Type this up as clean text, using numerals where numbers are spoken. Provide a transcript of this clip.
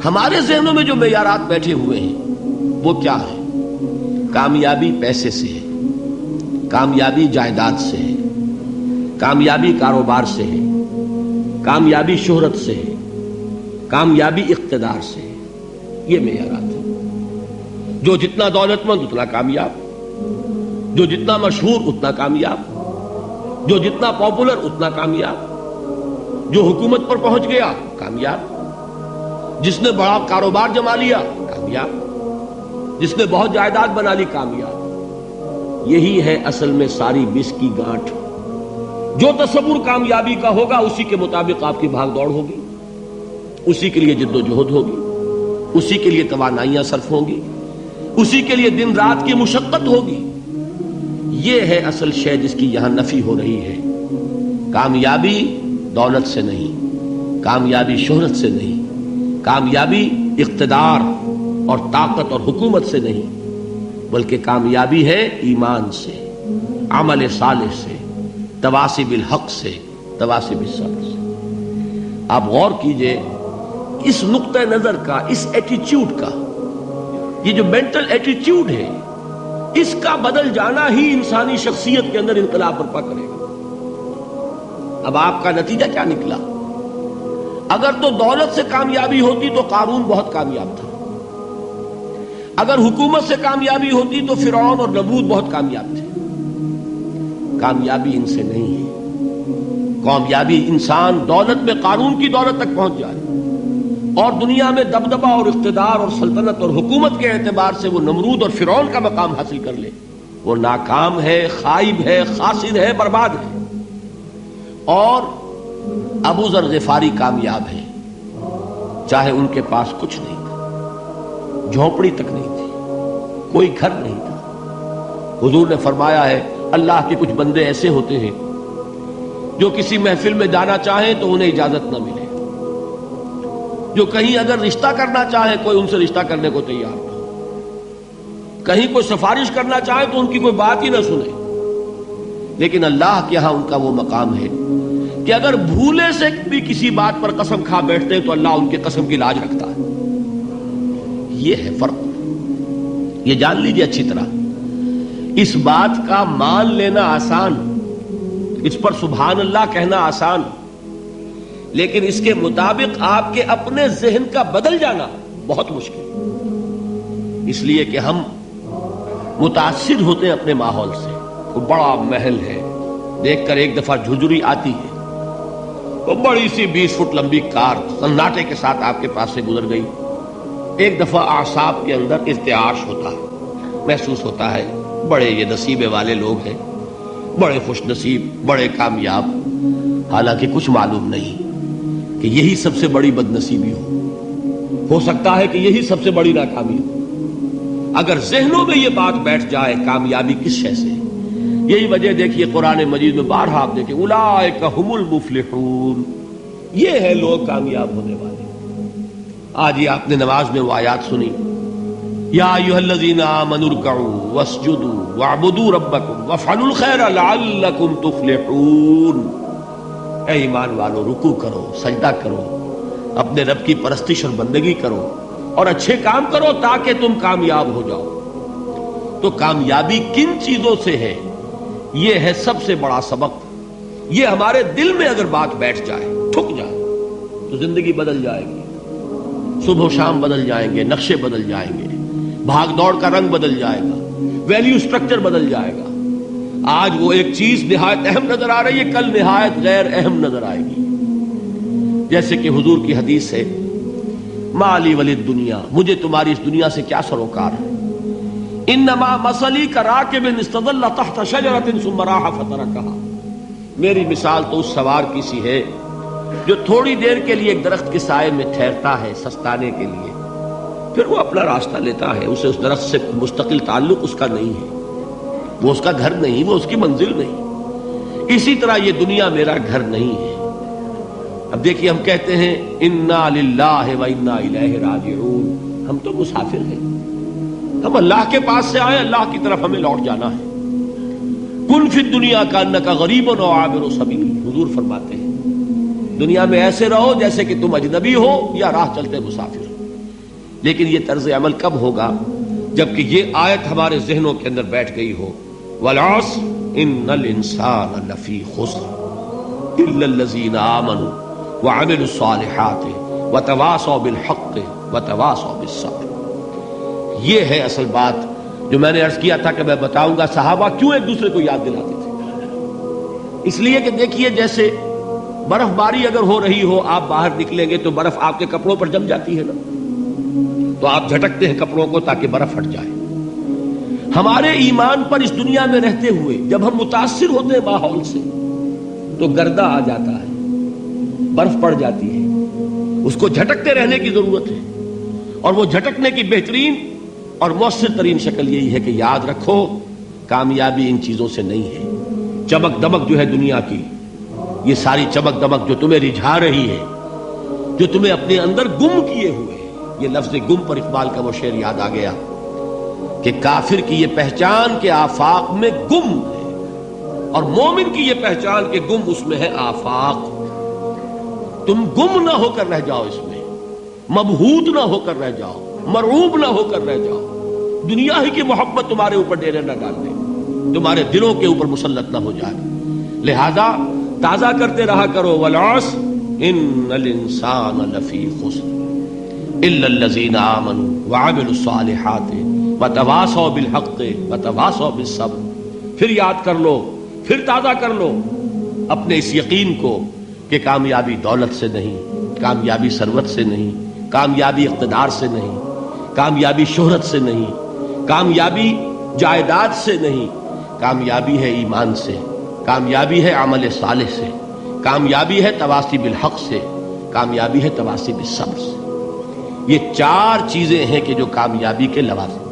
ہمارے ذہنوں میں جو معیارات بیٹھے ہوئے ہیں وہ کیا ہے؟ کامیابی پیسے سے ہے، کامیابی جائیداد سے ہے، کامیابی کاروبار سے ہے، کامیابی شہرت سے ہے، کامیابی اقتدار سے ہے. یہ معیارات ہیں. جو جتنا دولت مند اتنا کامیاب، جو جتنا مشہور اتنا کامیاب، جو جتنا پاپولر اتنا کامیاب، جو حکومت پر پہنچ گیا کامیاب، جس نے بڑا کاروبار جما لیا کامیاب، جس نے بہت جائیداد بنا لی کامیاب. یہی ہے اصل میں ساری بس کی گانٹھ. جو تصور کامیابی کا ہوگا اسی کے مطابق آپ کی بھاگ دوڑ ہوگی، اسی کے لیے جد و جہد ہوگی، اسی کے لیے توانائیاں صرف ہوں گی، اسی کے لیے دن رات کی مشقت ہوگی. یہ ہے اصل شے جس کی یہاں نفی ہو رہی ہے. کامیابی دولت سے نہیں، کامیابی شہرت سے نہیں، کامیابی اقتدار اور طاقت اور حکومت سے نہیں، بلکہ کامیابی ہے ایمان سے، عمل صالح سے، تواصی بالحق سے، تواصی بالصبر سے. آپ غور کیجئے اس نقطہ نظر کا، اس ایٹیچیوڈ کا، یہ جو مینٹل ایٹیچیوڈ ہے اس کا بدل جانا ہی انسانی شخصیت کے اندر انقلاب برپا کرے گا. اب آپ کا نتیجہ کیا نکلا؟ اگر تو دولت سے کامیابی ہوتی تو قارون بہت کامیاب تھا، اگر حکومت سے کامیابی ہوتی تو فرعون اور نمرود بہت کامیاب تھے. کامیابی ان سے نہیں ہے. کامیابی انسان دولت میں قارون کی دولت تک پہنچ جائے اور دنیا میں دبدبہ اور اقتدار اور سلطنت اور حکومت کے اعتبار سے وہ نمرود اور فرعون کا مقام حاصل کر لے، وہ ناکام ہے، خائب ہے، خاسر ہے، برباد ہے. اور ابو ذر غفاری کامیاب ہے، چاہے ان کے پاس کچھ نہیں تھا، جھونپڑی تک نہیں تھی، کوئی گھر نہیں تھا. حضور نے فرمایا ہے اللہ کے کچھ بندے ایسے ہوتے ہیں جو کسی محفل میں جانا چاہیں تو انہیں اجازت نہ ملے، جو کہیں اگر رشتہ کرنا چاہے کوئی ان سے رشتہ کرنے کو تیار نہ، کہیں کوئی سفارش کرنا چاہے تو ان کی کوئی بات ہی نہ سنے. لیکن اللہ کے ہاں ان کا وہ مقام ہے کہ اگر بھولے سے بھی کسی بات پر قسم کھا بیٹھتے ہیں تو اللہ ان کے قسم کی لاج رکھتا ہے. یہ ہے فرق. یہ جان لیجیے اچھی طرح. اس بات کا مان لینا آسان، اس پر سبحان اللہ کہنا آسان، لیکن اس کے مطابق آپ کے اپنے ذہن کا بدل جانا بہت مشکل. اس لیے کہ ہم متاثر ہوتے ہیں اپنے ماحول سے. وہ بڑا محل ہے، دیکھ کر ایک دفعہ جھجری آتی ہے، وہ بڑی سی 20 فٹ لمبی کار سناٹے کے ساتھ آپ کے پاس سے گزر گئی. ایک دفعہ اعصاب کے اندر ارتعاش ہوتا ہے، محسوس ہوتا ہے بڑے یہ نصیبے والے لوگ ہیں، بڑے خوش نصیب، بڑے کامیاب. حالانکہ کچھ معلوم نہیں کہ یہی سب سے بڑی بد نصیبی ہو سکتا ہے کہ یہی سب سے بڑی ناکامی ہو. اگر ذہنوں میں یہ بات بیٹھ جائے کامیابی کس شے سے. یہی وجہ دیکھیے قرآن مجید میں بارہا آپ دیکھیں اولئک ھم المفلحون، یہ ہے لوگ کامیاب ہونے والے. آج یہ آپ نے نماز میں وہ آیات سنی، یا ایھا الذین آمنوا ارکعوا واسجدوا واعبدوا ربکم وافعلوا الخیر لعلکم تفلحون. اے ایمان والو، رکوع کرو، سجدہ کرو، اپنے رب کی پرستش اور بندگی کرو اور اچھے کام کرو تاکہ تم کامیاب ہو جاؤ. تو کامیابی کن چیزوں سے ہے؟ یہ ہے سب سے بڑا سبق. یہ ہمارے دل میں اگر بات بیٹھ جائے، ٹھک جائے، تو زندگی بدل جائے گی. صبح و شام بدل جائیں گے، نقشے بدل جائیں گے، بھاگ دوڑ کا رنگ بدل جائے گا، ویلیو سٹرکچر بدل جائے گا. آج وہ ایک چیز نہایت اہم نظر آ رہی ہے، کل نہایت غیر اہم نظر آئے گی. جیسے کہ حضور کی حدیث ہے مالی ولد دنیا، مجھے تمہاری اس دنیا سے کیا سروکار ہے. انما مثلی کراکب استظل تحت شجرۃ ثم راح فترکها، میری مثال تو اس سوار کی سی ہے جو تھوڑی دیر کے لیے ایک درخت کے سائے میں ٹھہرتا ہے سستانے کے لیے، پھر وہ اپنا راستہ لیتا ہے. اسے اس درخت سے مستقل تعلق اس کا نہیں ہے، وہ اس کا گھر نہیں، وہ اس کی منزل نہیں. اسی طرح یہ دنیا میرا گھر نہیں ہے. اب دیکھیے ہم کہتے ہیں انا للہ و انا الیہ راجعون، ہم تو مسافر ہیں، ہم اللہ کے پاس سے آئے، اللہ کی طرف ہمیں لوٹ جانا ہے. کن فی الدنیا کانک غریب و عابر سبیل، حضور فرماتے ہیں دنیا میں ایسے رہو جیسے کہ تم اجنبی ہو یا راہ چلتے مسافر. لیکن یہ طرز عمل کب ہوگا؟ جبکہ یہ آیت ہمارے ذہنوں کے اندر بیٹھ گئی ہو، والعصر ان الانسان لفی خسر الا الذین آمنوا وعملوا الصالحات وتواصوا بالحق وتواصوا بالصبر۔ یہ ہے اصل بات جو میں نے عرض کیا تھا کہ میں بتاؤں گا صحابہ کیوں ایک دوسرے کو یاد دلاتے تھے۔ اس لیے کہ دیکھیے جیسے برف باری اگر ہو رہی ہو، آپ باہر نکلیں گے تو برف آپ کے کپڑوں پر جم جاتی ہے نا، تو آپ جھٹکتے ہیں کپڑوں کو تاکہ برف ہٹ جائے۔ ہمارے ایمان پر اس دنیا میں رہتے ہوئے جب ہم متاثر ہوتے ہیں ماحول سے تو گردہ آ جاتا ہے، برف پڑ جاتی ہے، اس کو جھٹکتے رہنے کی ضرورت ہے۔ اور وہ جھٹکنے کی بہترین اور مؤثر ترین شکل یہی ہے کہ یاد رکھو کامیابی ان چیزوں سے نہیں ہے۔ چمک دمک جو ہے دنیا کی، یہ ساری چمک دمک جو تمہیں رجھا رہی ہے، جو تمہیں اپنے اندر گم کیے ہوئے، یہ لفظ گم پر اقبال کا وہ شعر یاد آ گیا کہ کافر کی یہ پہچان کے آفاق میں گم ہے، اور مومن کی یہ پہچان کے گم اس میں ہے آفاق۔ تم گم نہ ہو کر رہ جاؤ، اس میں مبہوت نہ ہو کر رہ جاؤ، مرعوب نہ ہو کر رہ جاؤ، دنیا ہی کی محبت تمہارے اوپر ڈیرے نہ ڈال دے، تمہارے دلوں کے اوپر مسلط نہ ہو جائے۔ لہذا تازہ کرتے رہا کرو، والعصر ان الانسان لفی خسر الا الذین آمنوا وعملوا الصالحات وتواصوا بالحق وتواصوا بالصبر۔ پھر یاد کر لو، پھر تازہ کر لو اپنے اس یقین کو کہ کامیابی دولت سے نہیں، کامیابی ثروت سے نہیں، کامیابی اقتدار سے نہیں، کامیابی شہرت سے نہیں، کامیابی جائیداد سے نہیں، کامیابی ہے ایمان سے، کامیابی ہے عمل صالح سے، کامیابی ہے تواصی بالحق سے، کامیابی ہے تواصی بالصبر سے۔ یہ چار چیزیں ہیں کہ جو کامیابی کے لوازم